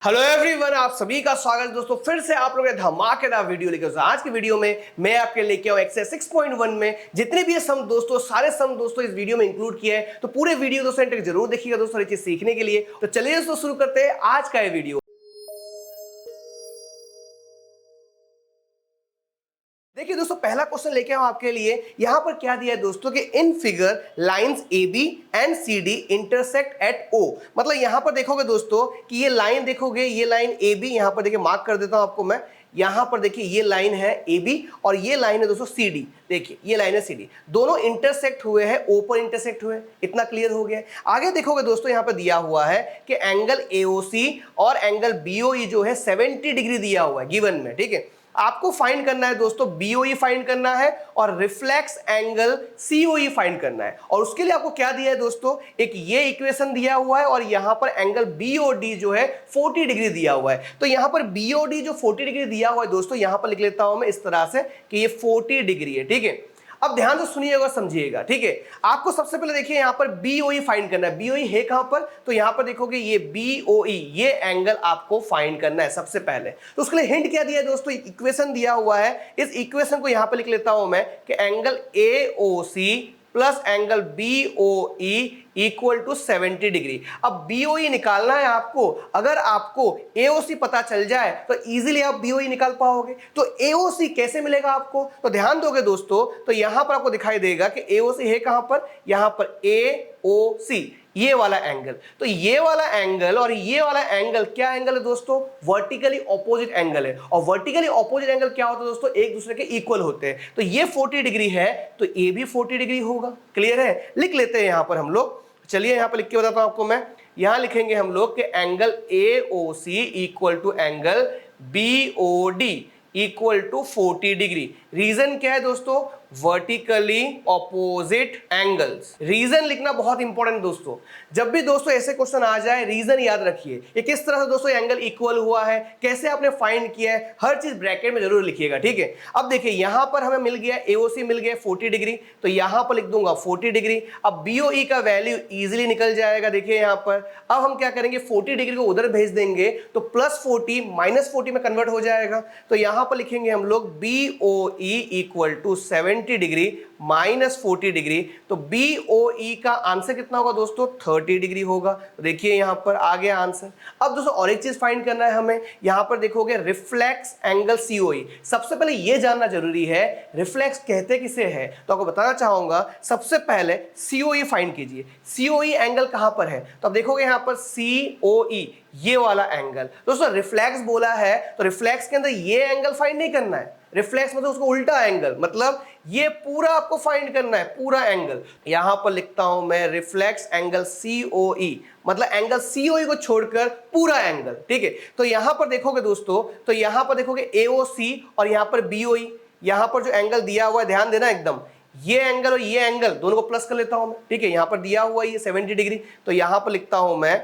Hello everyone, आप सभी का स्वागत है दोस्तों। फिर से आप लोग ने धमाकेदार वीडियो लेके आज की वीडियो में मैं आपके लेके आऊं एक्सरसाइज 6.1 में जितने भी सम दोस्तों सारे सम दोस्तों इस वीडियो में इंक्लूड किए हैं। तो पूरे वीडियो दोस्तों एंड तक जरूर देखिएगा दोस्तों, ये चीज सीखने के लिए। तो चलिए दोस्तों शुरू करते हैं आज का ये वीडियो। देखिए दोस्तों, पहला क्वेश्चन लेके आऊं आपके लिए। यहां पर क्या दिया है दोस्तों कि in figure lines A B and C D intersect at O. मतलब यहां पर देखोगे दोस्तों कि ये लाइन देखोगे, ये लाइन ए बी, यहां पर देखिए मार्क कर देता हूं आपको मैं। यहां पर देखिए ये लाइन है ए बी और ये लाइन है दोस्तों सी डी। देखिए ये लाइन है सी डी, दोनों इंटरसेक्ट हुए हैं, ओ पर इंटरसेक्ट हुए। इतना क्लियर हो गया। आगे देखोगे दोस्तों यहां पर दिया हुआ है कि एंगल एओसी और एंगल बीओई जो है 70 डिग्री दिया हुआ है गिवन में। ठीक है, आपको फाइंड करना है दोस्तों बीओई फाइंड करना है और रिफ्लेक्स एंगल सीओई फाइंड करना है। और उसके लिए आपको क्या दिया है दोस्तों, एक ये इक्वेशन दिया हुआ है और यहां पर एंगल बीओडी जो है 40 डिग्री दिया हुआ है। तो यहां पर बीओडी जो 40 डिग्री दिया हुआ है दोस्तों, यहां पर लिख लेता हूं मैं इस तरह से कि ये 40 डिग्री है। ठीक है, अब ध्यान से सुनिएगा, समझिएगा। ठीक है, आपको सबसे पहले देखिए यहां पर बीओई फाइंड करना है। बीओई है कहां पर, तो यहां पर देखोगे ये बीओई, ये एंगल आपको फाइंड करना है सबसे पहले। तो उसके लिए हिंट क्या दिया है दोस्तों, इक्वेशन दिया हुआ है। इस इक्वेशन को यहां पर लिख लेता हूं मैं कि angle AOC plus angle BOE equal to 70 degree. अब बीओई निकालना है आपको। अगर आपको एओसी पता चल जाए तो इजीली आप बीओई निकाल पाओगे। तो एओसी कैसे मिलेगा आपको, तो ध्यान दोगे दोस्तों तो यहां पर आपको दिखाई देगा कि एओसी है कहां पर, यहां पर एओसी, ये वाला एंगल। तो ये वाला एंगल और ये वाला एंगल क्या एंगल है दोस्तों, वर्टिकली ऑपोजिट एंगल है। और वर्टिकली ऑपोजिट एंगल क्या होता है दोस्तों, एक दूसरे के इक्वल होते हैं। तो ये 40 डिग्री है तो ये भी 40 डिग्री होगा। क्लियर है, लिख लेते हैं यहां पर हम लोग। चलिए यहां पर लिख के बताता हूं आपको मैं। यहां लिखेंगे हम लोग कि angle AOC equal to angle BOD equal to 40 degree. Reason क्या है दोस्तों, वर्टिकली ऑपोजिट एंगल्स। रीजन लिखना बहुत इंपॉर्टेंट दोस्तों। जब भी दोस्तों ऐसे क्वेश्चन आ जाए रीजन याद रखिए। ये किस तरह से दोस्तों एंगल इक्वल हुआ है, कैसे आपने फाइंड किया है, हर चीज ब्रैकेट में जरूर लिखिएगा। ठीक है, अब देखिए यहां पर हमें मिल गया एओसी मिल गया 40 डिग्री, तो यहां पर लिख दूंगा 40 डिग्री। अब बीओई का वैल्यू इजीली निकल जाएगा। देखिए यहां पर अब हम क्या करेंगे, 40 डिग्री को उधर भेज देंगे तो प्लस 40 माइनस 40 में कन्वर्ट हो जाएगा। तो यहां पर लिखेंगे हम लोग BOE equal to 70 degree minus 40 degree. तो बीओई का आंसर कितना होगा दोस्तों, 30 डिग्री होगा। देखिए यहां पर आ गया आंसर। अब दोस्तों और एक चीज फाइंड करना है हमें। यहां पर देखोगे रिफ्लेक्स एंगल सीओई। सबसे पहले यह जानना जरूरी है रिफ्लेक्स कहते किसे है, तो आपको बताना चाहूंगा। सबसे पहले सीओई फाइंड कीजिए। सीओई एंगल कहां पर है, तो आप देखोगे यहां पर सीओई, ये वाला एंगल। दोस्तों रिफ्लेक्स बोला है तो रिफ्लेक्स के अंदर ये एंगल फाइंड नहीं करना है। रिफ्लेक्स मतलब उसको उल्टा एंगल, मतलब ये पूरा आपको फाइंड करना है, पूरा एंगल। यहां पर लिखता हूं मैं रिफ्लेक्स एंगल सीओई, मतलब एंगल सीओई को छोड़कर पूरा एंगल। ठीक है, तो यहां पर देखोगे दोस्तों, तो यहां पर देखोगे एओसी और यहां पर बीओई, यहां पर जो एंगल दिया हुआ है ध्यान देना एकदम, ये एंगल और ये एंगल दोनों को प्लस कर लेता हूं मैं। ठीक है, यहां पर दिया हुआ है ये 70 डिग्री, तो यहां पर लिखता हूं मैं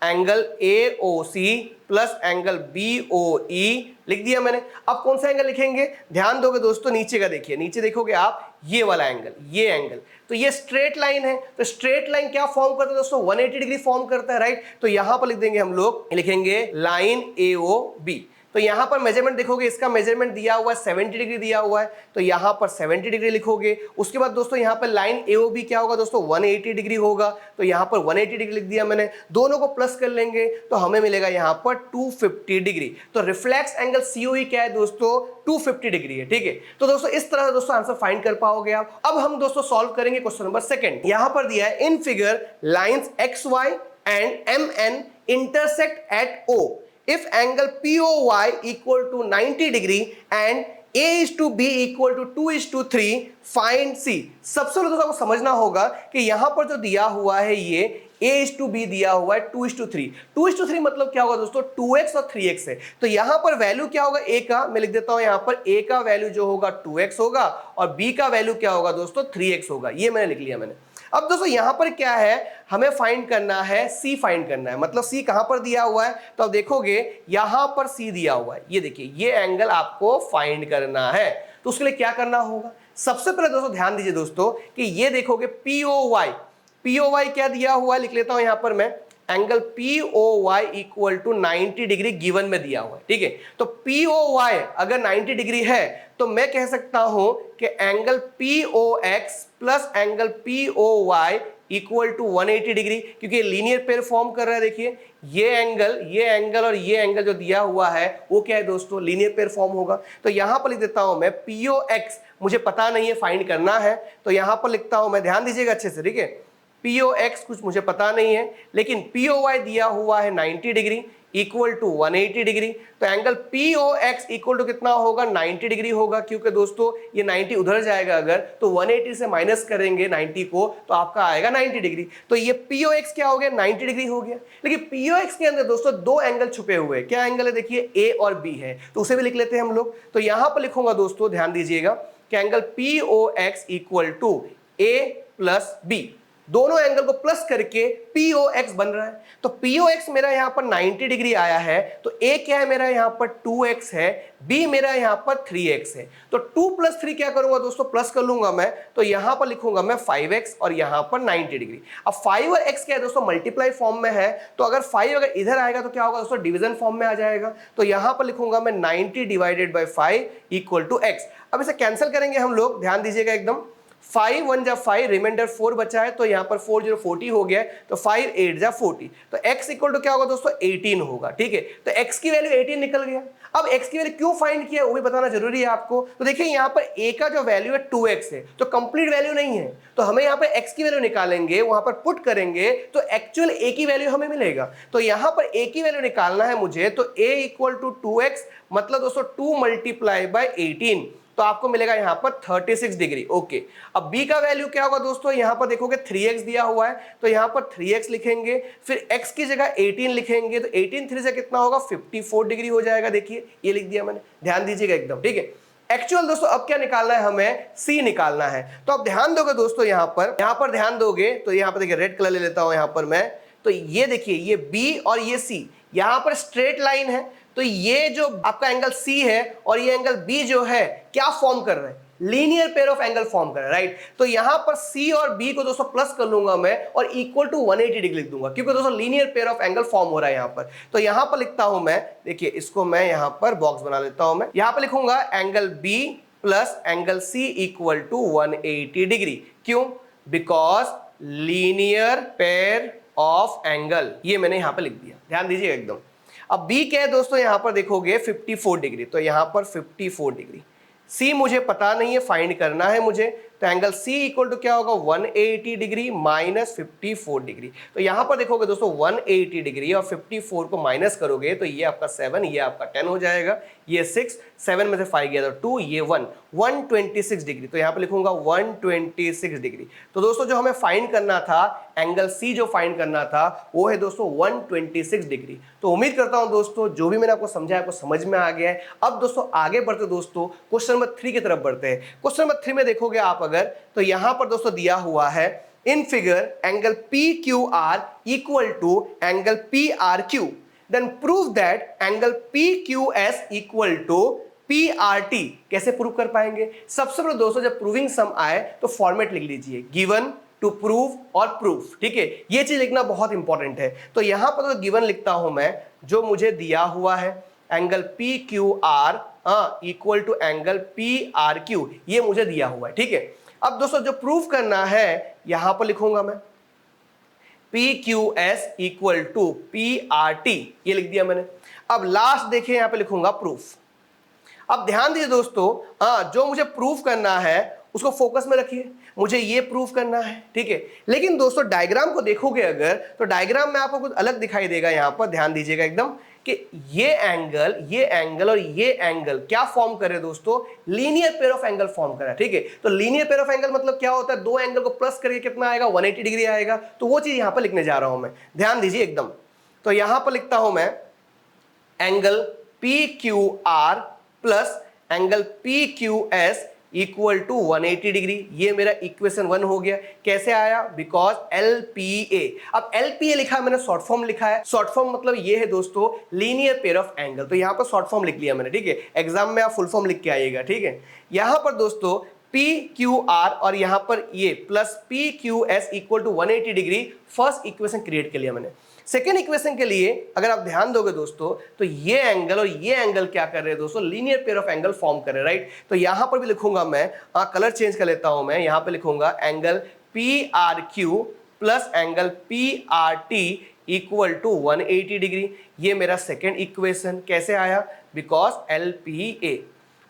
angle AOC plus angle BOE लिख दिया मैंने। अब कौन सा एंगल लिखेंगे, ध्यान दोगे दोस्तों नीचे का देखिए, नीचे देखोगे आप ये वाला एंगल, ये एंगल। तो ये स्ट्रेट लाइन है, तो स्ट्रेट लाइन क्या फॉर्म करता है दोस्तों, 180 डिग्री फॉर्म करता है, राइट। तो यहां पर लिख देंगे हम लोग, लिखेंगे लाइन एओ बी। तो यहां पर मेजरमेंट देखोगे, इसका मेजरमेंट दिया हुआ है 70 डिग्री दिया हुआ है, तो यहां पर 70 डिग्री लिखोगे। उसके बाद दोस्तों यहां पर लाइन एओबी क्या होगा दोस्तों, 180 डिग्री होगा, तो यहां पर 180 डिग्री लिख दिया मैंने। दोनों को प्लस कर लेंगे तो हमें मिलेगा यहां पर 250 डिग्री। तो रिफ्लेक्स एंगल सीओई क्या है दोस्तों, 250 डिग्री है। ठीक है, तो दोस्तों इस तरह से दोस्तों आंसर फाइंड कर पाओगे आप। अब हम दोस्तों सॉल्व करेंगे क्वेश्चन नंबर सेकंड। यहां पर दिया है in figure lines X Y and M N intersect at O if angle POY equal to 90 degree and A is to B equal to 2 is to 3 find C। सबसे पहले दोस्तों आपको समझना होगा कि यहां पर जो दिया हुआ है ये A is to B दिया हुआ है 2 is to 3। 2 is to 3 मतलब क्या होगा दोस्तों, 2x और 3x है। तो यहां पर वैल्यू क्या होगा A का, मैं लिख देता हूं यहां पर A का वैल्यू जो होगा 2x होगा और B का वैल्यू क्या होगा दोस्तों 3x होगा। ये मैंने लिख लिया मैंने। अब दोस्तों यहां पर क्या है, हमें फाइंड करना है सी, फाइंड करना है। मतलब सी कहां पर दिया हुआ है, तो आप देखोगे यहां पर सी दिया हुआ है, ये देखिए ये एंगल आपको फाइंड करना है। तो उसके लिए क्या करना होगा, सबसे पहले दोस्तों ध्यान दीजिए दोस्तों कि ये देखोगे पीओवाई, पीओवाई क्या दिया हुआ है, लिख लेता हूं यहां पर मैं angle P O Y equal to 90 degree given में दिया हुआ है, ठीक है। तो पी ओ वाई अगर 90 डिग्री है तो मैं कह सकता हूं कि angle P O X plus angle P O Y equal to 180 degree, क्योंकि लीनियर पेयर फॉर्म कर रहा है। देखिए ये एंगल और ये एंगल जो दिया हुआ है वो क्या है दोस्तों, लीनियर पेयर फॉर्म होगा। तो यहां पर लिख देता हूं मैं पी ओ एक्स, मुझे पता नहीं है, फाइंड करना है, तो यहां पर लिखता हूं मैं, ध्यान दीजिएगा अच्छे से, ठीक है। पी ओ एक्स कुछ मुझे पता नहीं है, लेकिन पी ओ वाई दिया हुआ है 90 डिग्री इक्वल टू 180 डिग्री। तो angle P O X equal to कितना होगा, 90 डिग्री होगा, क्योंकि दोस्तों ये 90 उधर जाएगा अगर, तो 180 से माइनस करेंगे 90 को तो आपका आएगा 90 डिग्री। तो ये पी ओ एक्स क्या हो गया, 90 डिग्री हो गया। लेकिन पी ओ एक्स के अंदर दोस्तों दो एंगल छुपे हुए हैं। क्या एंगल है, देखिए ए और बी है, तो उसे भी लिख लेते हैं हम लोग। तो यहां पर लिखूंगा दोस्तों, ध्यान दीजिएगा कि angle P O X equal to A plus B, दोनों एंगल को प्लस करके पी ओ एक्स बन रहा है। तो पी ओ एक्स मेरा यहां पर 90 डिग्री आया है, तो ए क्या है मेरा यहां पर 2x है, बी मेरा यहां पर 3x है। तो 2 + 3 क्या करूंगा दोस्तों, प्लस कर लूंगा मैं, तो यहां पर लिखूंगा मैं 5x और यहां पर 90 डिग्री। अब 5 और x क्या है दोस्तों, मल्टीप्लाई फॉर्म में है, तो अगर 5 अगर इधर आएगा तो क्या होगा दोस्तों, डिवीजन फॉर्म में आ जाएगा। तो यहां पर लिखूंगा मैं 90 divided by 5 equal to x। अब इसे कैंसिल करेंगे हम लोग, ध्यान दीजिएगा एकदम, 5 1 जा 5, रिमाइंडर 4 बचा है, तो यहां पर 4 0 40 हो गया है, तो 5 8 जा 40, तो x इक्वल टू क्या होगा दोस्तों, 18 होगा, ठीक है। तो x की वैल्यू 18 निकल गया। अब x की वैल्यू क्यों फाइंड किया वो भी बताना जरूरी है आपको। तो देखिए यहां पर a का जो वैल्यू है 2x है, तो कंप्लीट वैल्यू नहीं है, तो हमें यहां पर x की वैल्यू निकालेंगे, वहां पर पुट करेंगे तो एक्चुअल a की वैल्यू हमें मिलेगा। तो यहां पर a की वैल्यू निकालना है मुझे, तो a इक्वल टू 2x, मतलब दोस्तों 2 × 18, तो आपको मिलेगा यहां पर 36 डिग्री। ओके, अब b का वैल्यू क्या होगा दोस्तों, यहां पर देखोगे 3x दिया हुआ है, तो यहां पर 3x लिखेंगे, फिर x की जगह 18 लिखेंगे, तो 18 3 से कितना होगा, 54 डिग्री हो जाएगा। देखिए ये लिख दिया मैंने, ध्यान दीजिएगा एकदम, ठीक है। एक्चुअल दोस्तों अब क्या निकालना है, हमें c निकालना है। तो अब ध्यान दोगे दोस्तों, यहां पर ध्यान दोगे तो यहां पर देखिए रेड कलर ले लेता हूं यहां पर मैं, तो ये देखिए ये b और ये c यहां पर स्ट्रेट लाइन है, तो ये जो आपका एंगल C है और ये एंगल B जो है क्या फॉर्म कर रहे हैं, linear pair of angle form कर रहा है, राइट। तो यहां पर C और B को दोस्तों प्लस कर लूंगा मैं और इक्वल टू 180 डिग्री लिख दूंगा, क्योंकि दोस्तों linear pair of angle form हो रहा है यहां पर। तो यहां पर लिखता हूं मैं, देखिए इसको मैं यहां पर बॉक्स बना लेता हूं मैं, यहां पर लिखूंगा angle B plus angle C equal to 180 degree. क्यों, because linear pair of angle, ये मैंने यहां पर लिख दिया, ध्यान दीजिए एकदम। अब B क्या है दोस्तों, यहां पर देखोगे 54 डिग्री, तो यहां पर 54 डिग्री। C मुझे पता नहीं है, फाइंड करना है मुझे, तो एंगल C इक्वल टू क्या होगा, 180 डिग्री माइनस 54 डिग्री। तो यहां पर देखोगे दोस्तों 180 डिग्री और 54 को माइनस करोगे तो ये आपका 7, ये आपका 10 हो जाएगा, ये 6, 7 में से 5 गया तो 2, ये 1, 126 डिग्री। तो यहां पर लिखूंगा 126 डिग्री। तो दोस्तों जो हमें फाइंड करना था, एंगल C जो फाइंड करना था वो है दोस्तों 126 डिग्री। तो उम्मीद करता हूं दोस्तों जो भी मैंने आपको समझाया आपको समझ में आ गया है। अब दोस्तों आगे बढ़ते दोस्तों क्वेश्चन नंबर 3 की तरफ बढ़ते हैं। क्वेश्चन नंबर 3 में देखोगे आप अगर, तो यहां पर दोस्तों दिया हुआ है in figure angle PQR equal to angle PRQ, then prove that angle PQS equal to PRT। कैसे प्रूव कर पाएंगे, सबसे पहले दोस्तों जब प्रूविंग सम आए तो फॉर्मेट लिख लीजिए, गिवन टू प्रूव और प्रूफ, ठीक है, ये चीज लिखना बहुत इंपॉर्टेंट है। तो यहां पर तो गिवन लिखता हूं मैं, जो मुझे दिया हुआ है angle PQR equal to angle PRQ, ये मुझे दिया हुआ है, ठीक है। अब दोस्तों जो प्रूफ करना है यहां पर लिखूंगा मैं PQS इक्वल टू PRT, ये लिख दिया मैंने। अब लास्ट देखिए यहां पे लिखूंगा प्रूफ। अब ध्यान दीजिए दोस्तों, जो मुझे प्रूफ करना है उसको फोकस में रखिए, मुझे ये प्रूफ करना है, ठीक है। लेकिन दोस्तों डायग्राम को देखोगे अगर, तो डायग्राम में आपको कुछ अलग दिखाई देगा। यहां पर ध्यान दीजिएगा एकदम कि ये एंगल और ये एंगल क्या फॉर्म करे दोस्तों, linear pair of angle form करा, ठीक है। तो लीनियर पेयर ऑफ एंगल मतलब क्या होता है, दो एंगल को प्लस करके कितना आएगा, 180 डिग्री आएगा। तो वो चीज यहां पर लिखने जा रहा हूं मैं, ध्यान दीजिए एकदम। तो यहां पर लिखता हूं मैं angle PQR plus angle PQS equal to 180 degree, ये मेरा इक्वेशन 1 हो गया। कैसे आया, बिकॉज LPA। अब LPA लिखा मैंने, शॉर्ट फॉर्म लिखा है। शॉर्ट फॉर्म मतलब ये है दोस्तों लीनियर पेयर ऑफ एंगल, तो यहां पर शॉर्ट फॉर्म लिख लिया मैंने, ठीक है। एग्जाम में आप फुल फॉर्म लिख के आइएगा, ठीक है। यहां पर दोस्तों PQR और यहां पर ये plus PQS equal to 180 degree, first equation create कर लिया मैंने। सेकेंड इक्वेशन के लिए अगर आप ध्यान दोगे दोस्तों तो ये एंगल और ये एंगल क्या कर रहे हैं दोस्तों, linear pair of angle form कर रहे हैं, राइट। तो यहां पर भी लिखूंगा मैं, कलर चेंज कर लेता हूं मैं, यहां पे लिखूंगा angle P R Q plus angle P R T equal to 180 degree. ये मेरा सेकेंड इक्वेशन कैसे आया, बिकॉज एल पी ए।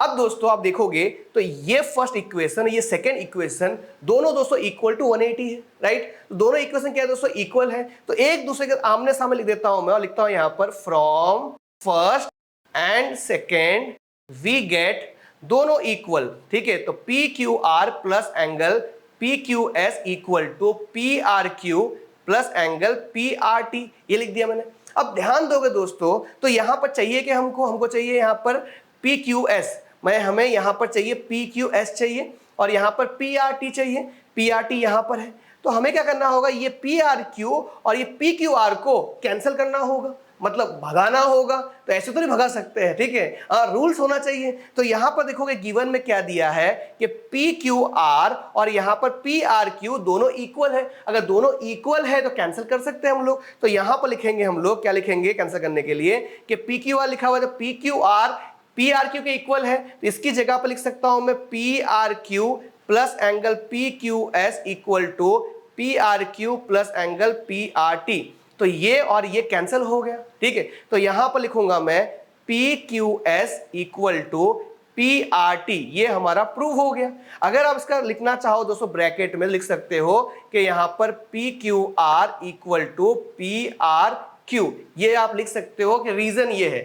अब दोस्तों आप देखोगे तो ये फर्स्ट इक्वेशन, ये सेकेंड इक्वेशन दोनों दोस्तों इक्वल टू 180 है, राइट। तो दोनों इक्वेशन क्या है दोस्तों, इक्वल है। तो एक दूसरे के आमने सामने लिख देता हूं मैं, और लिखता हूं यहां पर from first and second we get दोनों इक्वल, ठीक है। तो P Q R plus angle P Q S equal to P R Q plus angle P R T, ये लिख दिया मैंने। अब ध्यान दोगे दोस्तों तो यहां पर चाहिए कि हमको चाहिए यहां पर पी क्यू एस, हमें यहां पर चाहिए पी क्यू एस चाहिए, और यहां पर पी आर टी चाहिए, पी आर टी यहां पर है। तो हमें क्या करना होगा, ये पी आर क्यू और ये पी क्यू आर को कैंसिल करना होगा, मतलब भगाना होगा। तो ऐसे तो नहीं भगा सकते हैं, ठीक है, रूल्स होना चाहिए। तो यहां पर देखोगे गिवन में क्या दिया है कि पी क्यू आर और यहां पर पी आर क्यू दोनों इक्वल है। अगर दोनों इक्वल है तो कैंसिल कर सकते हैं हम लोग। तो यहां पर लिखेंगे हम लोग, क्या लिखेंगे कैंसिल करने के लिए, कि पी क्यू आर लिखा हुआ है तो P Q R P R Q के इक्वल है, तो इसकी जगह पर लिख सकता हूं मैं P R Q plus angle P Q S equal to P R Q plus angle P R T. तो ये और ये कैंसिल हो गया, ठीक है। तो यहां पर लिखूंगा मैं P Q S equal to P R T, ये हमारा प्रूव हो गया। अगर आप इसका लिखना चाहो दोस्तों ब्रैकेट में लिख सकते हो कि यहां पर P Q R equal to P R Q, ये आप लिख सकते हो कि रीजन ये है,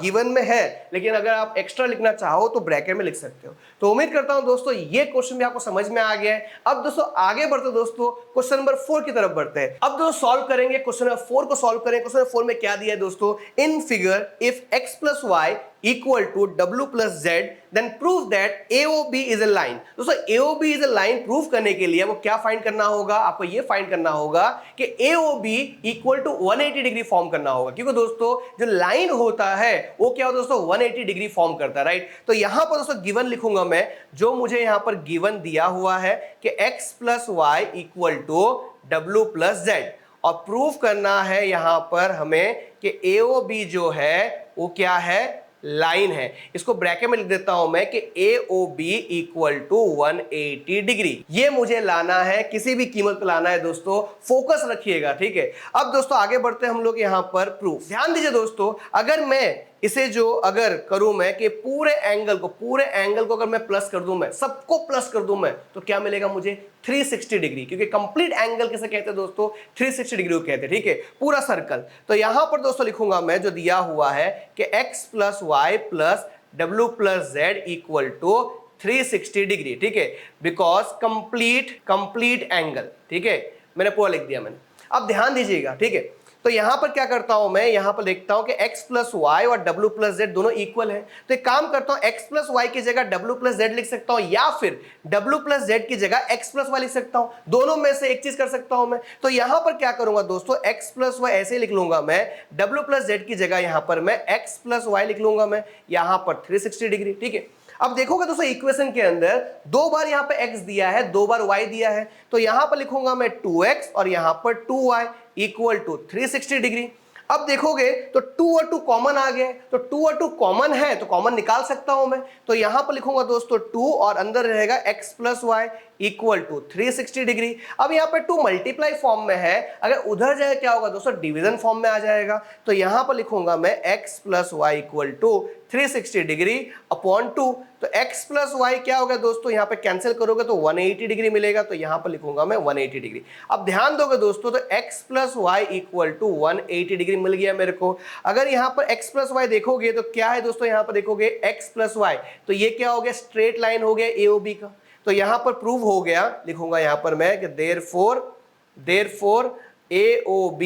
गिवन में है, लेकिन अगर आप एक्स्ट्रा लिखना चाहो तो ब्रैकेट में लिख सकते हो। तो उम्मीद करता हूं दोस्तों ये क्वेश्चन भी आपको समझ में आ गया है। अब दोस्तों आगे बढ़ते दोस्तों क्वेश्चन नंबर 4 की तरफ बढ़ते हैं। अब दोस्तों सॉल्व करेंगे क्वेश्चन नंबर 4 को सॉल्व करें। क्वेश्चन नंबर 4 में क्या दिया है दोस्तों, in figure if x plus Y equal to w plus Z then prove that AOB is a line. दोस्तों AOB is a line prove करने के लिए वो क्या फाइंड करना होगा, आपको ये फाइंड करना होगा कि AOB equal to 180 degree form करना होगा, क्योंकि दोस्तों जो लाइन होता है वो क्या होता है दोस्तों 180 डिग्री फॉर्म करता है, राइट। तो यहां पर दोस्तों गिवन लिखूंगा मैं, जो मुझे यहां पर गिवन दिया हुआ है कि x plus Y equal to w plus Z, और प्रूव करना है यहां पर हमें कि AOB जो है वो क्या है, लाइन है। इसको ब्रैकेट में लिख देता हूं मैं कि AOB इक्वल टू 180 डिग्री। ये मुझे लाना है, किसी भी कीमत पे लाना है दोस्तों, फोकस रखिएगा, ठीक है। अब दोस्तों आगे बढ़ते हैं हम लोग यहां पर प्रूफ। ध्यान दीजिए दोस्तों, अगर मैं इसे जो अगर करूं मैं कि पूरे एंगल को अगर मैं प्लस कर दूं, मैं सबको प्लस कर दूं मैं, तो क्या मिलेगा मुझे 360 डिग्री, क्योंकि कंप्लीट एंगल किसे कहते हैं दोस्तों, 360 डिग्री को कहते हैं, ठीक है, पूरा सर्कल। तो यहां पर दोस्तों लिखूंगा मैं जो दिया हुआ है कि x plus Y plus w plus Z equal to 360 degree, ठीक है, बिकॉज कंप्लीट एंगल, ठीक है, मैंने पूरा लिख दिया मैंने। अब ध्यान दीजिएगा, ठीक है। तो यहां पर क्या करता हूं मैं, यहां पर देखता हूं कि x प्लस वाई और w प्लस जेड दोनों इक्वल है। तो एक काम करता हूं, x प्लस वाई की जगह w प्लस जेड लिख सकता हूं, या फिर w प्लस जेड की जगह x प्लस वाई लिख सकता हूं। दोनों में से एक चीज कर सकता हूं मैं। तो यहां पर क्या करूंगा दोस्तों, x प्लस वाई ऐसे लिख लूंगा मैं, w प्लस जेड की जगह यहां पर मैं x प्लस वाई लिख लूंगा मैं, यहां पर 360 डिग्री, ठीक है। अब देखोगे दोस्तों इक्वेशन के अंदर दो बार यहां पर x दिया है, दो बार y दिया है, तो यहां पर लिखूंगा मैं 2x और यहां पर 2y इक्वल टू 360 डिग्री। अब देखोगे तो 2 और 2 कॉमन आ गए, तो 2 और 2 कॉमन है तो कॉमन निकाल सकता हूं मैं। तो यहां पर लिखूंगा दोस्तों 2 और अंदर रहेगा x plus Y equal to 360 degree. अब यहां पर 2 मल्टीप्लाई फॉर्म में है, अगर उधर जाए क्या होगा दोस्तों, डिवीजन फॉर्म में आ जाएगा। तो यहां पर लिखूंगा मैं x plus Y equal to 360 degree upon 2। तो x प्लस वाई क्या होगा दोस्तों, यहां पे कैंसिल करोगे तो 180 डिग्री मिलेगा, तो यहां पर लिखूंगा मैं 180 डिग्री। अब ध्यान दोगे दोस्तों, तो x plus Y equal to 180 degree मिल गया मेरे को। अगर यहां पर x प्लस वाई देखोगे तो क्या है दोस्तों, यहां पर देखोगे x प्लस वाई, तो ये क्या हो गया, स्ट्रेट लाइन हो गया AOB का। तो यहां पर प्रूव हो गया, लिखूंगा यहां पर मैं कि therefore AOB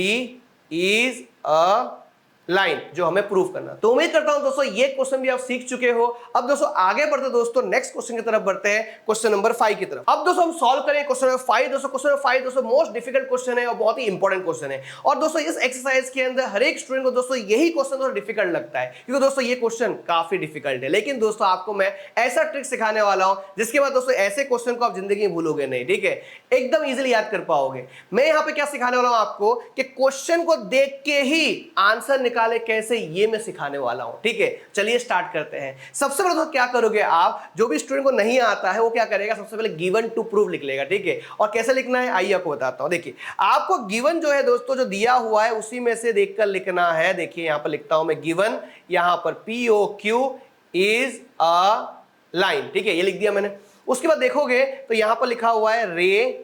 is a line जो हमें प्रूव करना। तो उम्मीद करता हूं दोस्तों ये क्वेश्चन भी आप सीख चुके हो। अब दोस्तों आगे बढ़ते दोस्तों नेक्स्ट क्वेश्चन की तरफ बढ़ते हैं, क्वेश्चन नंबर 5 की तरफ। अब दोस्तों हम सॉल्व करें क्वेश्चन नंबर 5। दोस्तों क्वेश्चन नंबर 5 दोस्तों मोस्ट डिफिकल्ट क्वेश्चन है और बहुत ही इंपॉर्टेंट क्वेश्चन है। और दोस्तों इस एक्सरसाइज के अंदर हर एक स्टूडेंट को दोस्तों यही क्वेश्चन थोड़ा डिफिकल्ट लगता है, क्योंकि दोस्तों ये क्वेश्चन काफी डिफिकल्ट है। लेकिन दोस्तों आपको मैं ऐसा ट्रिक सिखाने वाला हूं जिसके बाद दोस्तों ऐसे क्वेश्चन को आप जिंदगी में भूलोगे नहीं, ठीक है, एकदम इजीली याद कर पाओगे। मैं यहां पे क्या सिखाने वाला हूं आपको कि क्वेश्चन को देख के ही आंसर निकाले कैसे, ये मैं सिखाने वाला हूं, ठीक है। चलिए स्टार्ट करते हैं। सबसे पहले तो क्या करोगे आप, जो भी स्टूडेंट को नहीं आता है वो क्या करेगा, सबसे पहले गिवन टू प्रूव लिख लेगा, ठीक है। और कैसे लिखना है आइए आपको बताता हूं। देखिए आपको गिवन जो है दोस्तों जो दिया हुआ है उसी में से देखकर लिखना है। देखिए यहां पर लिखता हूं मैं गिवन, यहां पर POQ इज अ लाइन, ठीक है, ये लिख दिया मैंने। उसके बाद देखोगे तो यहां पर लिखा हुआ है रे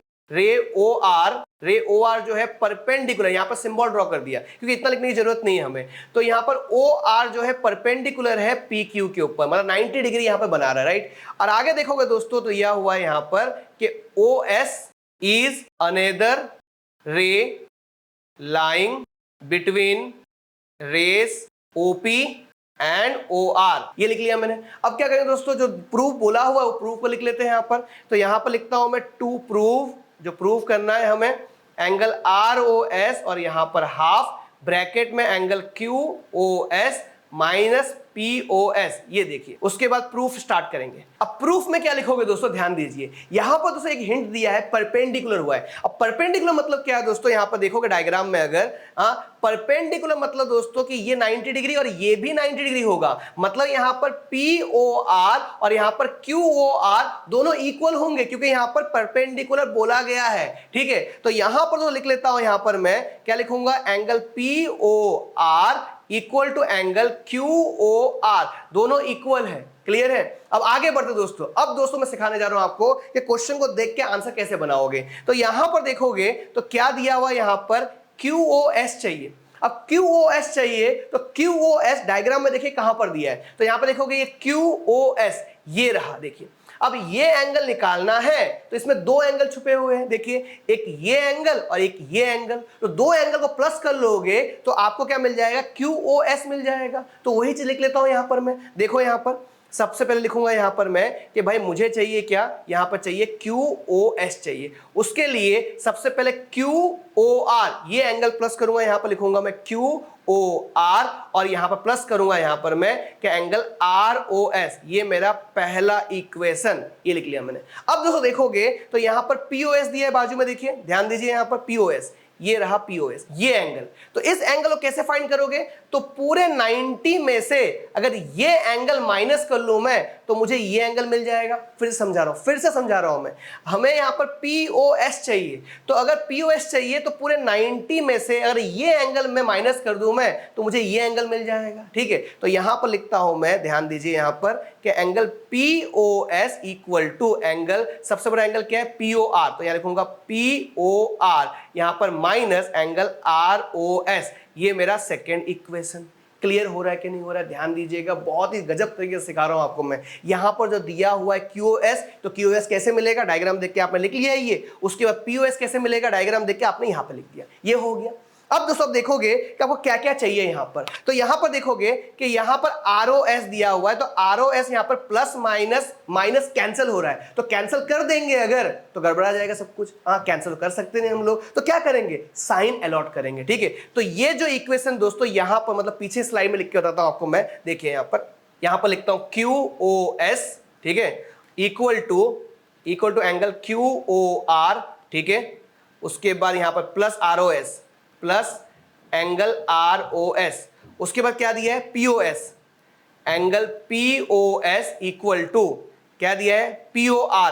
ओ आर जो है परपेंडिकुलर, यहां पर सिंबल ड्रॉ कर दिया क्योंकि इतना लिखने की जरूरत नहीं है हमें। तो यहां पर OR जो है परपेंडिकुलर है PQ के ऊपर, मतलब 90 डिग्री यहां पर बना रहा है, राइट। और आगे देखोगे दोस्तों तो यह हुआ है यहां पर कि OS is another ray lying between rays OP and OR, ये लिख लिया मैंने। अब क्या करेंगे दोस्तों, जो प्रूफ बोला हुआ है वो प्रूफ को लिख लेते हैं यहां पर। तो यहां पर लिखता हूं मैं टू प्रूव, जो प्रूफ करना है हमें एंगल ROS और यहां पर हाफ ब्रैकेट में एंगल QOS माइनस POS, ये देखिए। उसके बाद प्रूफ स्टार्ट करेंगे। अब प्रूफ में क्या लिखोगे दोस्तों, ध्यान दीजिए। यहां पर दोस्तों एक हिंट दिया है परपेंडिकुलर हुआ है। अब परपेंडिकुलर मतलब क्या है दोस्तों, यहां पर देखोगे डायग्राम में अगर, परपेंडिकुलर मतलब दोस्तों कि ये 90 डिग्री और ये भी 90 डिग्री होगा, मतलब यहां पर POR और यहां पर QOR दोनों इक्वल होंगे क्योंकि यहां पर परपेंडिकुलर बोला गया है, ठीक है। तो यहां पर तो लिख लेता हूं, यहां पर मैं क्या लिखूंगा, angle POR equal to angle QOR, दोनों इक्वल है। क्लियर है। अब आगे बढ़ते दोस्तों। अब दोस्तों मैं सिखाने जा रहा हूं आपको कि क्वेश्चन को देख के आंसर कैसे बनाओगे। तो यहां पर देखोगे तो क्या दिया हुआ, यहां पर QOS चाहिए। अब QOS चाहिए तो QOS डायग्राम में देखिए कहां पर दिया है, तो यहां पर देखोगे ये QOS ये रहा, देखिए। अब ये एंगल निकालना है तो इसमें दो एंगल छुपे हुए हैं, देखिए एक ये एंगल और एक ये एंगल। तो दो एंगल को प्लस कर लोगे तो आपको क्या मिल जाएगा, QOS मिल जाएगा। तो वही चीज लिख लेता हूं यहां पर मैं। देखो यहां पर सबसे पहले लिखूंगा यहां पर मैं कि भाई मुझे चाहिए क्या, यहां पर चाहिए QOS चाहिए। उसके लिए सबसे पहले QOR ये एंगल प्लस करूंगा, यहां पर लिखूंगा मैं QOR और यहां पर प्लस करूंगा यहां पर मैं कि एंगल ROS, ये मेरा पहला इक्वेशन, ये लिख लिया मैंने। अब दोस्तों देखोगे तो यहां पर POS दिया है बाजू में, देखिए ध्यान दीजिए यहां पर POS, ये रहा POS ये एंगल। तो इस एंगल को कैसे फाइंड करोगे, तो पूरे 90 में से अगर ये एंगल माइनस कर लूं मैं तो मुझे ये एंगल मिल जाएगा। फिर से समझा रहा हूं मैं, हमें यहां पर POS चाहिए। तो अगर POS चाहिए तो पूरे 90 में से अगर ये एंगल में माइनस कर दूं मैं तो मुझे ये एंगल मिल जाएगा, ठीक है। तो यहां पर लिखता हूं मैं, ध्यान दीजिए यहां पर कि angle POS equal to angle, सबसे बड़ा एंगल क्या है POR, तो यहां लिखूंगा POR यहां पर माइनस एंगल ROS, ये मेरा सेकेंड इक्वेशन। क्लियर हो रहा है कि नहीं हो रहा है, ध्यान दीजिएगा, बहुत ही गजब तरीके से सिखा रहा हूं आपको मैं। यहां पर जो दिया हुआ है QOS, तो QOS कैसे मिलेगा, डायग्राम देख के आपने लिख लिया है ये। उसके बाद POS कैसे मिलेगा, डायग्राम देख के आपने यहां पर लिख दिया, ये हो गया। अब दोस्तों आप देखोगे कि आपको क्या क्या चाहिए यहां पर। तो यहां पर देखोगे कि यहां पर ROS दिया हुआ है, तो ROS यहां पर प्लस माइनस माइनस कैंसिल हो रहा है, तो कैंसिल कर देंगे अगर तो गड़बड़ा जाएगा सब कुछ। कैंसिल कर सकते नहीं हम लोग, तो क्या करेंगे, साइन अलॉट करेंगे, ठीक है। तो ये जो इक्वेशन दोस्तों यहां पर, मतलब पीछे स्लाइड में लिख के बताता हूं आपको मैं, देखिए यहां पर लिखता हूं QOS, ठीक है, इक्वल टू एंगल QOR, ठीक है। उसके बाद यहां पर plus ROS plus angle ROS, उसके बाद क्या दिया है POS, angle POS equal to क्या दिया है POR,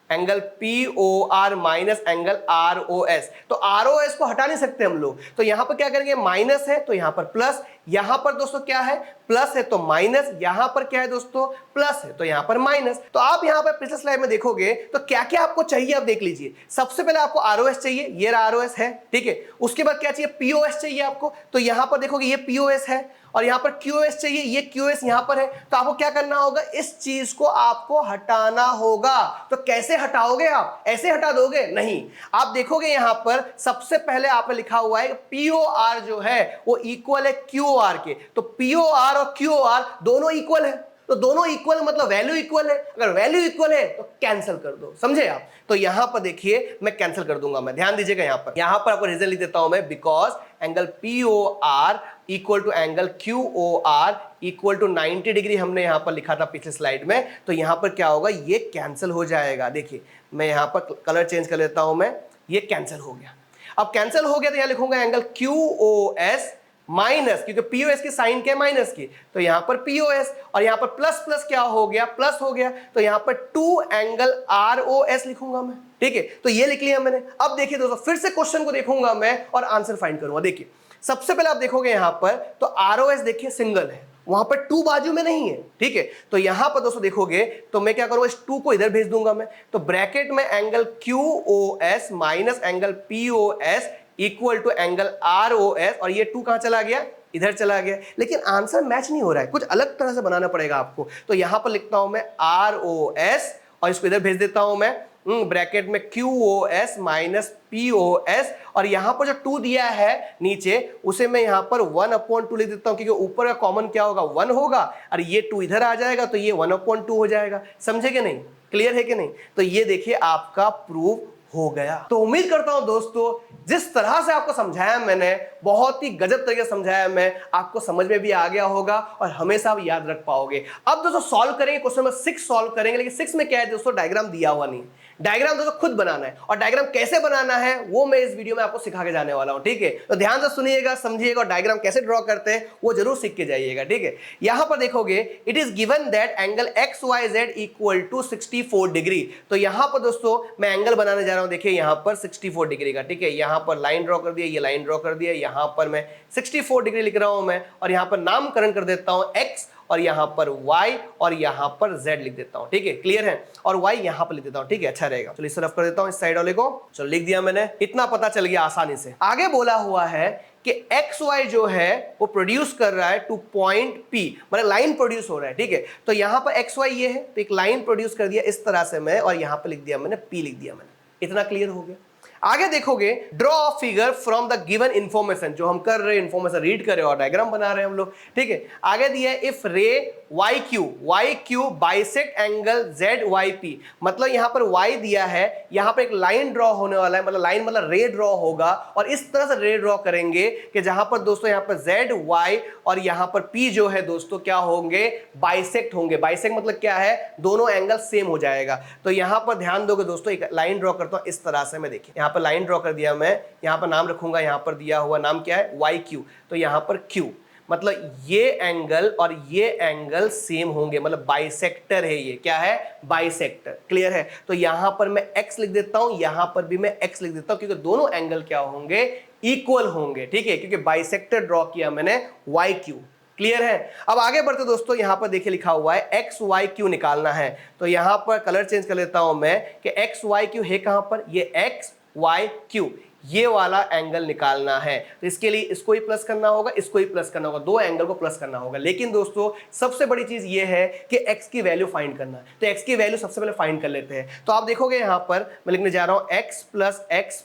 angle POR minus angle ROS। तो ROS को हटा नहीं सकते हम लोग, तो यहां पर क्या करेंगे, माइनस है तो यहां पर प्लस, यहां पर दोस्तों क्या है, प्लस है तो माइनस, यहां पर क्या है दोस्तों, प्लस है तो यहां पर माइनस। तो आप यहां पर पिछले स्लाइड में देखोगे तो क्या क्या आपको चाहिए, आप देख लीजिए। सबसे पहले आपको आरओएस चाहिए, ये आरओएस है, ठीक है। उसके बाद क्या चाहिए, पीओएस चाहिए आपको, तो यहां पर देखोगे ये पीओएस है, और यहां पर क्यूएस चाहिए, ये क्यूएस यहां पर है। तो आपको क्या करना होगा, इस चीज को आपको हटाना होगा। तो कैसे हटाओगे आप, ऐसे हटा दोगे नहीं। आप देखोगे यहां पर सबसे पहले आपने लिखा हुआ है पीओआर जो है वो इक्वल है क्यूआर के। तो पीओआर और क्यूआर दोनों इक्वल है, तो दोनों इक्वल मतलब वैल्यू इक्वल है। अगर वैल्यू इक्वल है तो कैंसिल कर दो, समझे आप। तो यहां पर देखिए मैं कैंसिल कर दूंगा, मैं ध्यान दीजिएगा यहां पर आपको रीजन लिख देता हूं मैं, because angle POR equal to angle QOR equal to 90 degree हमने यहां पर लिखा था पिछले स्लाइड में। तो यहां पर क्या होगा, ये कैंसिल हो जाएगा। देखिए मैं यहां पर कलर चेंज कर लेता हूं मैं, ये कैंसिल हो गया। अब कैंसिल हो गया तो यहां लिखूंगा एंगल क्यूओएस माइनस, क्योंकि पीओएस की साइन क्या है, माइनस की, तो यहां पर पीओएस, और यहां पर प्लस प्लस क्या हो गया, प्लस हो गया, तो यहां पर 2 एंगल आरओएस लिखूंगा मैं, ठीक है। तो ये लिख लिया मैंने। अब देखिए दोस्तों फिर से क्वेश्चन को देखूंगा मैं और आंसर फाइंड करूंगा। देखिए सबसे पहले आप देखोगे यहां पर तो आरओएस देखिए सिंगल है, वहां पर 2 बाजू में नहीं है, ठीक है। तो यहां पर दोस्तों देखोगे तो मैं क्या करूंगा, इस 2 को इधर भेज दूंगा मैं, तो ब्रैकेट में angle QOS minus angle POS equal to angle ROS, और ये 2 कहां चला गया, इधर चला गया। लेकिन आंसर मैच नहीं हो रहा है, कुछ अलग तरह से बनाना पड़ेगा आपको। तो यहां पर लिखता हूं मैं आरओएस और इसको इधर भेज देता हूं मैं, ब्रैकेट में क्यूओएस माइनस पीओएस, और यहां पर जो 2 दिया है नीचे उसे मैं यहां पर 1/2 लिख देता हूं, क्योंकि ऊपर का कॉमन क्या होगा, 1 होगा, और ये 2 इधर आ जाएगा तो ये 1/2 हो जाएगा। समझे कि नहीं, क्लियर है कि नहीं। तो ये देखिए आपका प्रूव हो गया। तो उम्मीद करता हूं दोस्तों जिस तरह से आपको समझाया मैंने, बहुत ही गजब तरीके से समझाया मैं, आपको समझ में भी आ गया होगा और हमेशा आप याद रख पाओगे। अब दोस्तों सॉल्व करेंगे, क्वेश्चन नंबर 6 सॉल्व करेंगे, लेकिन 6 में क्या है दोस्तों, डायग्राम दिया हुआ नहीं, डायग्राम दोस्तों खुद बनाना है, और डायग्राम कैसे बनाना है वो मैं इस वीडियो में आपको सिखा के जाने वाला हूं, ठीक है। तो ध्यान से सुनिएगा, समझिएगा, और डायग्राम कैसे ड्रॉ करते हैं वो जरूर सीख के जाइएगा, ठीक है। यहां पर देखोगे it is given that angle X Y Z equal to 64 degree. तो यहां पर दोस्तों मैं एंगल बनाने जा रहा हूं, देखिए यहां पर 64 डिग्री का, ठीक है। यहां पर लाइन ड्रॉ कर दिया, ये लाइन ड्रॉ कर दिया, यहां पर मैं 64 डिग्री लिख रहा हूं मैं, और यहां पर नामकरण कर देता हूं एक्स, और यहां पर y और यहां पर z लिख देता हूं, ठीक है, क्लियर है। और y यहां पर लिख देता हूं, ठीक है, अच्छा रहेगा। चलो इस तरफ कर देता हूं, इस साइड वाले को, चलो लिख दिया मैंने, इतना पता चल गया आसानी से। आगे बोला हुआ है कि एक्स वाई जो है वो प्रोड्यूस कर रहा है टू पॉइंट P, मतलब लाइन प्रोड्यूस हो रहा है, ठीक है। तो यहां पर एक्स वाई ये है, तो एक लाइन प्रोड्यूस कर दिया इस तरह से मैं, और यहां पर लिख दिया मैंने P लिख दिया मैंने, इतना क्लियर हो गया। आगे देखोगे draw a figure from the given information, जो हम कर रहे हैं इंफॉर्मेशन रीड कर रहे हैं और डायग्राम बना रहे हैं हम लोग, ठीक है। आगे दिया है if ray Y Q bisect angle Z Y P, मतलब यहां पर y दिया है, यहां पर एक लाइन ड्रॉ होने वाला है, मतलब लाइन मतलब रे ड्रॉ होगा, और इस तरह से रे ड्रॉ करेंगे कि जहां पर दोस्तों यहां पर जेड वाई और यहां पर p जो है दोस्तों क्या होंगे, बाइसेक्ट होंगे। बाइसेक्ट मतलब क्या है, दोनों एंगल सेम हो जाएगा। तो यहां पर ध्यान दोगे दोस्तों, एक लाइन ड्रॉ करता हूं इस तरह से मैं, देखिए यहां पर लाइन ड्रॉ कर दिया मैं, यहां पर नाम रखूंगा, यहां पर दिया हुआ नाम क्या है, वाई क्यू, तो यहां पर q, मतलब ये एंगल और ये एंगल सेम होंगे, मतलब बाइसेक्टर है, ये क्या है, बाइसेक्टर, क्लियर है। तो यहां पर मैं x लिख देता हूं, यहां पर भी मैं x लिख देता हूं, क्योंकि दोनों एंगल क्या होंगे, इक्वल होंगे, ठीक है, क्योंकि बाइसेक्टर ड्रॉ किया मैंने वाई क्यू, क्लियर है। अब आगे बढ़ते दोस्तों, यहां पर देखिए लिखा हुआ है एक्स वाई क्यू निकालना है, तो यहां पर कलर चेंज कर लेता हूं मैं कि एक्स वाई क्यू है कहां पर, ये एक्स वाई क्यू, ये वाला एंगल निकालना है। तो इसके लिए इसको ही प्लस करना होगा, इसको ही प्लस करना होगा, दो एंगल को प्लस करना होगा। लेकिन दोस्तों सबसे बड़ी चीज ये है कि x की वैल्यू फाइंड करना है, तो x की वैल्यू सबसे पहले फाइंड कर लेते हैं। तो आप देखोगे यहां पर मैं लिखने जा रहा हूं x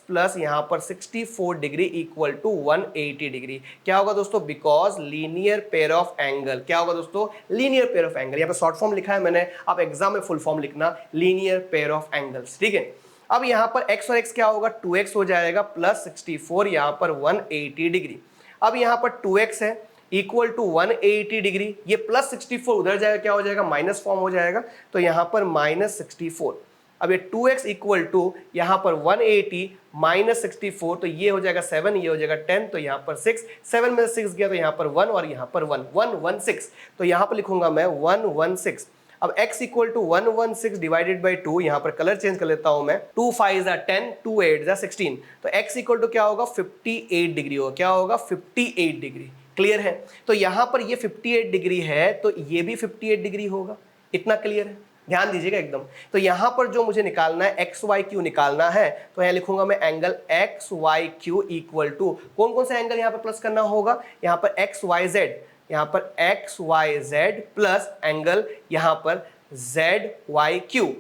प्लस यहां पर 64 डिग्री इक्वल टू 180 डिग्री। क्या होगा दोस्तों, because linear pair of angle, क्या होगा दोस्तों, लीनियर पेयर ऑफ एंगल। यहां पर शॉर्ट फॉर्म लिखा है मैंने, आप एग्जाम में फुल फॉर्म लिखना, लीनियर पेयर ऑफ एंगल्स, ठीक है। अब यहां पर x और x क्या होगा, 2x हो जाएगा प्लस 64, यहां पर 180 डिग्री। अब यहां पर 2x है इक्वल टू 180 डिग्री, ये प्लस 64 उधर जाएगा, क्या हो जाएगा, माइनस फॉर्म हो जाएगा, तो यहां पर माइनस 64। अब ये 2x इक्वल टू यहां पर 180 माइनस 64, तो ये हो जाएगा 7, ये हो जाएगा 10, तो यहां पर 6, 7 में 6 गया तो यहां पर 1 और यहां पर 1, 116, तो यहां पर लिखूंगा मैं 116। अब x equal to 116 divided by 2, यहां पर कलर चेंज कर लेता हूं मैं, 2 5 10, 2 8 16, तो x इक्वल टू क्या होगा, 58 डिग्री होगा, क्या होगा, 58 डिग्री, क्लियर है? तो यहां पर ये 58 डिग्री है तो ये भी 58 डिग्री होगा, इतना क्लियर है? ध्यान दीजिएगा एकदम। तो यहां पर जो मुझे निकालना है एक्स वाई क्यू निकालना है, तो यहां लिखूंगा मैं angle X Y Q equal to कौन कौन सा एंगल यहां पर प्लस करना होगा, यहां पर एक्स वाई जेड, यहां पर X Y Z plus angle यहां पर जेड वाई क्यू।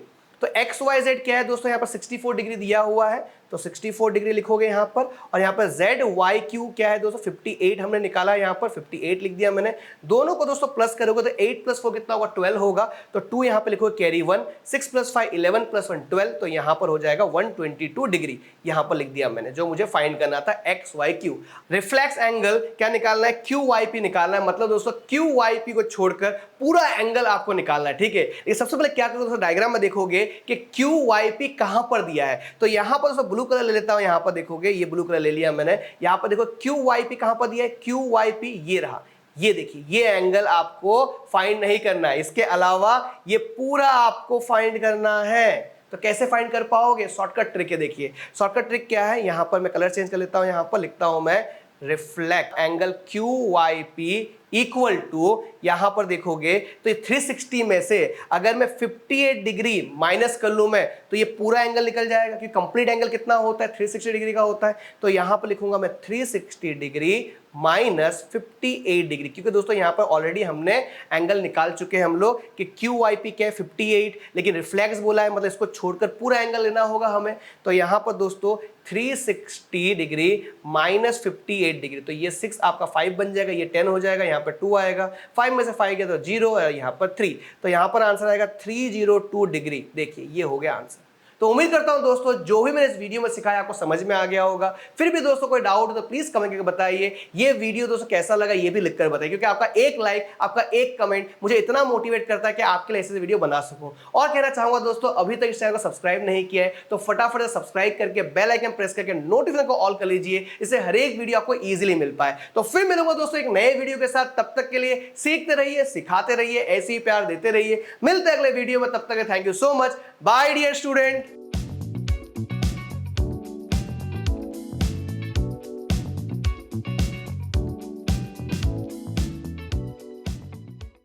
तो एक्स वाई जेड क्या है दोस्तों, यहां पर 64 डिग्री दिया हुआ है तो 64 डिग्री लिखोगे यहां पर, और यहां पर जेड वाई क्यू क्या है दोस्तों 58 हमने निकाला, यहां पर 58 लिख दिया मैंने। दोनों को दोस्तों प्लस करोगे तो 8 प्लस 4 कितना होगा 12 होगा, तो 2 यहां पर लिखोगे कैरी 1, 6 प्लस 5 11 प्लस 1 12, तो यहां पर हो जाएगा 122 डिग्री, यहां पर लिख दिया मैंने जो मुझे फाइंड करना था X Y Q. Reflex angle क्या निकालना है, क्यू वाई पी निकालना है, मतलब दोस्तों क्यू वाई पी को छोड़कर पूरा एंगल आपको निकालना है, ठीक है। ये सबसे पहले क्या करोगे दोस्तों, डायग्राम में देखोगे कि क्यू वाई पी कहां पर दिया है, तो यहां पर दोस्तों ब्लू कलर ले लेता हूं, यहां पर देखोगे ये ब्लू कलर ले लिया मैंने, यहां पर देखो क्यू वाई पी कहां पर दिया है, क्यू वाई पी ये रहा, ये देखिए ये एंगल आपको फाइंड नहीं करना है, इसके अलावा ये पूरा आपको फाइंड करना है। तो कैसे फाइंड कर पाओगे, शॉर्टकट ट्रिक है, देखिए शॉर्टकट ट्रिक क्या है, यहां पर मैं कलर चेंज कर लेता हूं, यहां पर लिखता हूं मैं reflect angle Q Y P equal to, यहां पर देखोगे तो ये 360 में से अगर मैं 58 डिग्री माइनस कर लूं मैं, तो ये पूरा एंगल निकल जाएगा, क्योंकि कंप्लीट एंगल कितना होता है 360 डिग्री का होता है। तो यहां पर लिखूंगा मैं 360 डिग्री माइनस 58 डिग्री, क्योंकि दोस्तों यहां पर ऑलरेडी हमने एंगल निकाल चुके हैं हम लोग कि क्यू वाई पी क्या है 58, लेकिन रिफ्लेक्स बोला है मतलब इसको छोड़कर पूरा एंगल लेना होगा हमें। तो यहां पर दोस्तों 360 डिग्री माइनस 58 डिग्री, तो ये 6 आपका 5 बन जाएगा, ये 10 हो जाएगा, यहाँ पर 2 आएगा, 5 में से 5 गया तो 0 और यहाँ पर 3, तो यहाँ पर आंसर आएगा 302 डिग्री। देखिए ये हो गया आंसर। तो उम्मीद करता हूं दोस्तों जो भी मैंने इस वीडियो में सिखाया आपको समझ में आ गया होगा। फिर भी दोस्तों कोई डाउट हो तो प्लीज कमेंट करके बताइए, ये वीडियो दोस्तों कैसा लगा ये भी लिखकर बताइए, क्योंकि आपका एक लाइक, आपका एक कमेंट मुझे इतना मोटिवेट करता है कि आपके लिए ऐसे वीडियो बना सकूं। और कहना चाहूंगा दोस्तों अभी तक इस चैनल को सब्सक्राइब नहीं किया है तो फटाफट सब्सक्राइब करके बेल आइकन प्रेस करके नोटिफिकेशन को ऑल कर लीजिए, इससे हर एक वीडियो आपको इजीली मिल पाए। तो फिर मिलूंगा दोस्तों एक नए वीडियो के साथ, तब तक के लिए सीखते रहिए, सिखाते रहिए, ऐसे ही प्यार देते रहिए। मिलते हैं अगले वीडियो में, तब तक thank you so much, bye dear student.